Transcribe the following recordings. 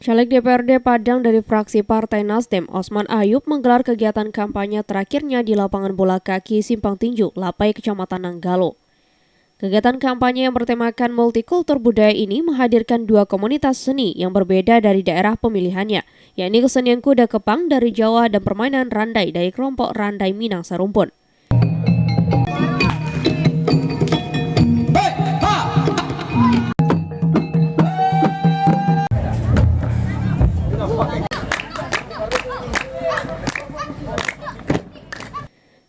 Caleg DPRD Padang dari fraksi Partai Nasdem, Osman Ayub, menggelar kegiatan kampanye terakhirnya di lapangan bola kaki Simpang Tinju, Lapai, Kecamatan Nanggalo. Kegiatan kampanye yang bertemakan multikultur budaya ini menghadirkan dua komunitas seni yang berbeda dari daerah pemilihannya, yakni kesenian kuda kepang dari Jawa dan permainan randai dari kelompok Randai Minang Sarumpun.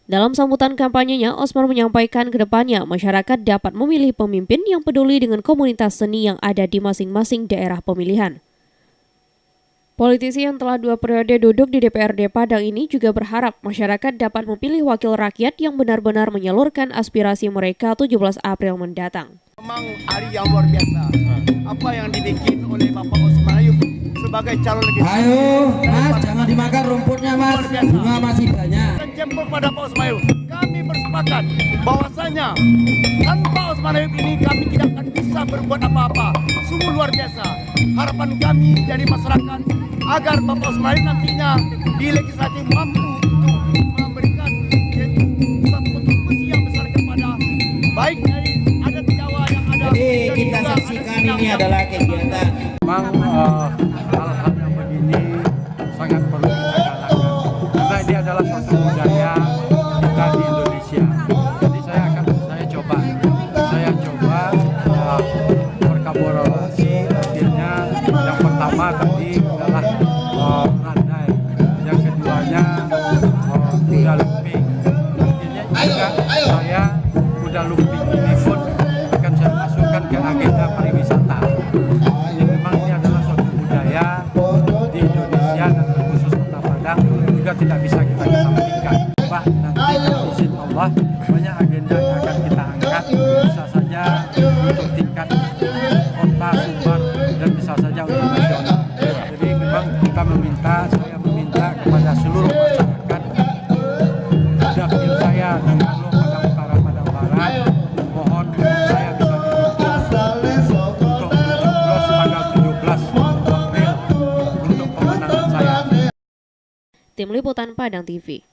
Dalam sambutan kampanyenya, Osman menyampaikan ke depannya masyarakat dapat memilih pemimpin yang peduli dengan komunitas seni yang ada di masing-masing daerah pemilihan. Politisi yang telah 2 periode duduk di DPRD Padang ini juga berharap masyarakat dapat memilih wakil rakyat yang benar-benar menyalurkan aspirasi mereka 17 April mendatang. Memang hari yang luar biasa. Apa yang dibikin oleh Bapak Osman Ayub sebagai calon legislatif. Ayo, Mas, jangan dimakan rumputnya, Mas. Bunga masih banyak. Jempol pada Pak Osman Ayub. Kami bersepakat bahwasanya tanpa Osman Ayub ini kami tidak akan bisa berbuat apa-apa. Sungguh luar biasa. Harapan kami dari masyarakat agar Bapak Osman Ayub nantinya di legislatif mampu untuk memberikan satu kontribusi yang besar kepada baik dari adat Jawa yang ada. Jadi kita saksikan ini adalah kegiatan. Memang hal-hal yang begini sangat perlu kita galakkan karena ini adalah suatu budaya kita di Indonesia. Jadi saya coba berkolaborasi. Artinya yang pertama tadi adalah randai, yang keduanya kuda lumping. Artinya juga saya kuda lumping ini pun akan saya masukkan ke agenda pariwisata. Di Indonesia dan terkhusus Kota Padang juga tidak bisa kita kesampingkan. Bah, nanti izin Allah banyak agenda yang akan kita angkat, bisa saja untuk tingkat kota, sumber, dan bisa saja untuk nasional. Jadi memang saya meminta kepada seluruh masyarakat, dapil saya Nanggalo, Padang Utara, Padang Barat, mohon saya bisa didukung untuk mencoblos tanggal 17 April. Tim Liputan Padang TV.